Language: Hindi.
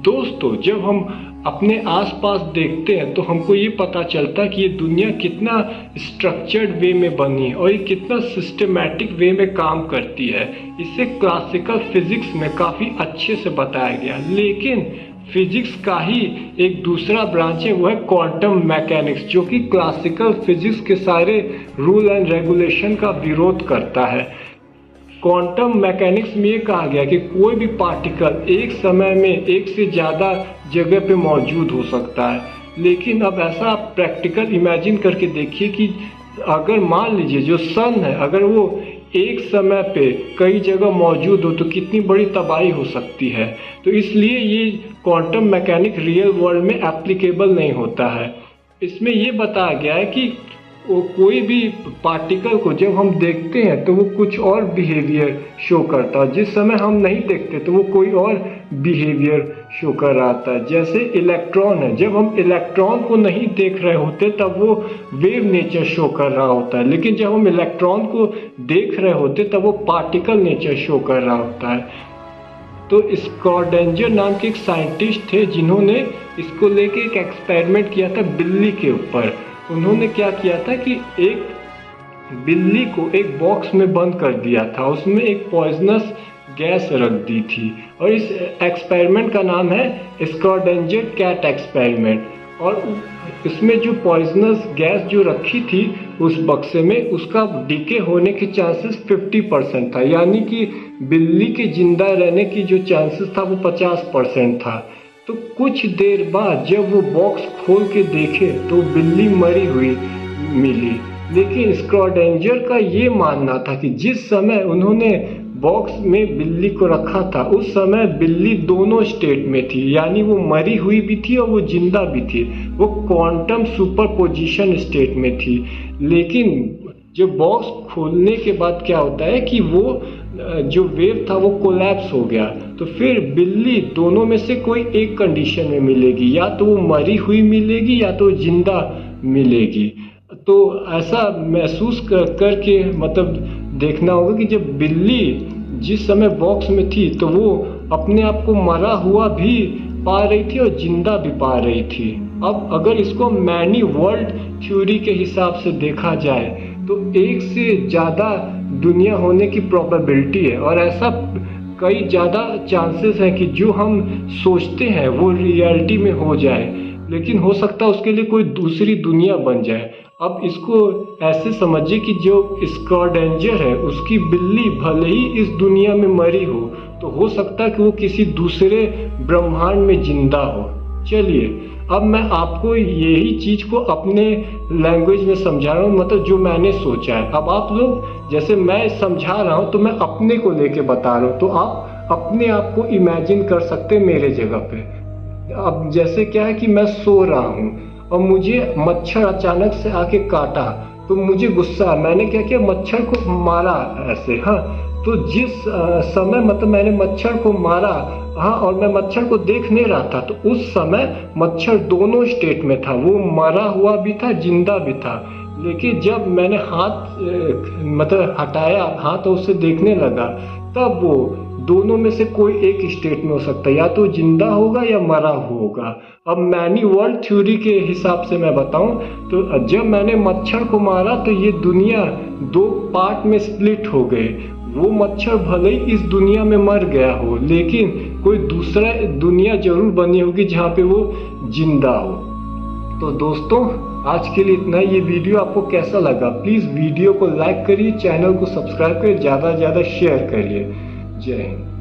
दोस्तों, जब हम अपने आसपास देखते हैं तो हमको ये पता चलता है कि ये दुनिया कितना स्ट्रक्चर्ड वे में बनी है और ये कितना सिस्टमैटिक वे में काम करती है। इसे क्लासिकल फिजिक्स में काफ़ी अच्छे से बताया गया। लेकिन फिजिक्स का ही एक दूसरा ब्रांच है, वो है क्वांटम मैकेनिक्स, जो कि क्लासिकल फिजिक्स के सारे रूल एंड रेगुलेशन का विरोध करता है। क्वांटम मैकेनिक्स में ये कहा गया कि कोई भी पार्टिकल एक समय में एक से ज़्यादा जगह पे मौजूद हो सकता है। लेकिन अब ऐसा आप प्रैक्टिकल इमेजिन करके देखिए कि अगर मान लीजिए जो सन है, अगर वो एक समय पे कई जगह मौजूद हो तो कितनी बड़ी तबाही हो सकती है। तो इसलिए ये क्वांटम मैकेनिक रियल वर्ल्ड में एप्लीकेबल नहीं होता है। इसमें ये बताया गया है कि वो कोई भी पार्टिकल को जब हम देखते हैं तो वो कुछ और बिहेवियर शो करता है, जिस समय हम नहीं देखते तो वो कोई और बिहेवियर शो कर रहा था। जैसे इलेक्ट्रॉन है, जब हम इलेक्ट्रॉन को नहीं देख रहे होते तब वो वेव नेचर शो कर रहा होता है, लेकिन जब हम इलेक्ट्रॉन को देख रहे होते तब वो पार्टिकल नेचर शो कर रहा होता है। तो स्क्रॉडेंजर नाम के एक साइंटिस्ट थे जिन्होंने इसको लेके एक एक्सपेरिमेंट किया था बिल्ली के ऊपर। उन्होंने क्या किया था कि एक बिल्ली को एक बॉक्स में बंद कर दिया था, उसमें एक पॉइजनस गैस रख दी थी और इस एक्सपेरिमेंट का नाम है स्क्रॉडेंजर कैट एक्सपेरिमेंट। और इसमें जो पॉइजनस गैस जो रखी थी उस बक्से में, उसका डिके होने के चांसेस 50% था, यानी कि बिल्ली के जिंदा रहने की जो चांसेस था वो 50% था। तो कुछ देर बाद जब वो बॉक्स खोल के देखे तो बिल्ली मरी हुई मिली। लेकिन स्क्रॉडेंजर का ये मानना था कि जिस समय उन्होंने बॉक्स में बिल्ली को रखा था उस समय बिल्ली दोनों स्टेट में थी, यानी वो मरी हुई भी थी और वो जिंदा भी थी, वो क्वांटम सुपरपोजिशन स्टेट में थी। लेकिन जब बॉक्स खोलने के बाद क्या होता है कि वो जो वेव था वो कोलैप्स हो गया। तो फिर बिल्ली दोनों में से कोई एक कंडीशन में मिलेगी, या तो वो मरी हुई मिलेगी या तो जिंदा मिलेगी। तो ऐसा महसूस करके मतलब देखना होगा कि जब बिल्ली जिस समय बॉक्स में थी तो वो अपने आप को मरा हुआ भी पा रही थी और जिंदा भी पा रही थी। अब अगर इसको मैनी वर्ल्ड थ्योरी के हिसाब से देखा जाए तो एक से ज़्यादा दुनिया होने की प्रोबेबिलिटी है और ऐसा कई ज़्यादा चांसेस हैं कि जो हम सोचते हैं वो रियलिटी में हो जाए, लेकिन हो सकता है उसके लिए कोई दूसरी दुनिया बन जाए। अब इसको ऐसे समझिए कि जो स्क्रॉडेंजर है उसकी बिल्ली भले ही इस दुनिया में मरी हो तो सकता है कि वो किसी दूसरे ब्रह्मांड में जिंदा हो। चलिए अब मैं आपको यही चीज को अपने लैंग्वेज में समझा रहा हूँ, मतलब जो मैंने सोचा है। अब आप लोग जैसे मैं समझा रहा हूँ तो मैं अपने को लेके बता रहा हूँ, तो आप अपने आप को इमेजिन कर सकते हैं मेरे जगह पे। अब जैसे क्या है कि मैं सो रहा हूँ और मुझे मच्छर अचानक से आके काटा तो मुझे गुस्सा, मैंने क्या किया, मच्छर को मारा ऐसे। हाँ, तो जिस समय मतलब मैंने मच्छर को मारा, हाँ, और मैं मच्छर को देख नहीं रहा था, तो उस समय मच्छर दोनों स्टेट में था, वो मरा हुआ भी था, जिंदा भी था। लेकिन जब मैंने हाथ मतलब हटाया हाथ और उसे देखने लगा, तब वो दोनों में से कोई एक स्टेट में हो सकता है, या तो जिंदा होगा या मरा होगा। अब मैनी वर्ल्ड थ्योरी के हिसाब से मैं बताऊं तो जब मैंने मच्छर को मारा तो ये दुनिया दो पार्ट में स्प्लिट हो गए। वो मच्छर भले ही इस दुनिया में मर गया हो, लेकिन कोई दूसरा दुनिया जरूर बनी होगी जहाँ पे वो जिंदा हो। तो दोस्तों आज के लिए इतना। ये वीडियो आपको कैसा लगा प्लीज़ वीडियो को लाइक करिए, चैनल को सब्सक्राइब करिए, ज़्यादा से ज़्यादा शेयर करिए। जय हिंद।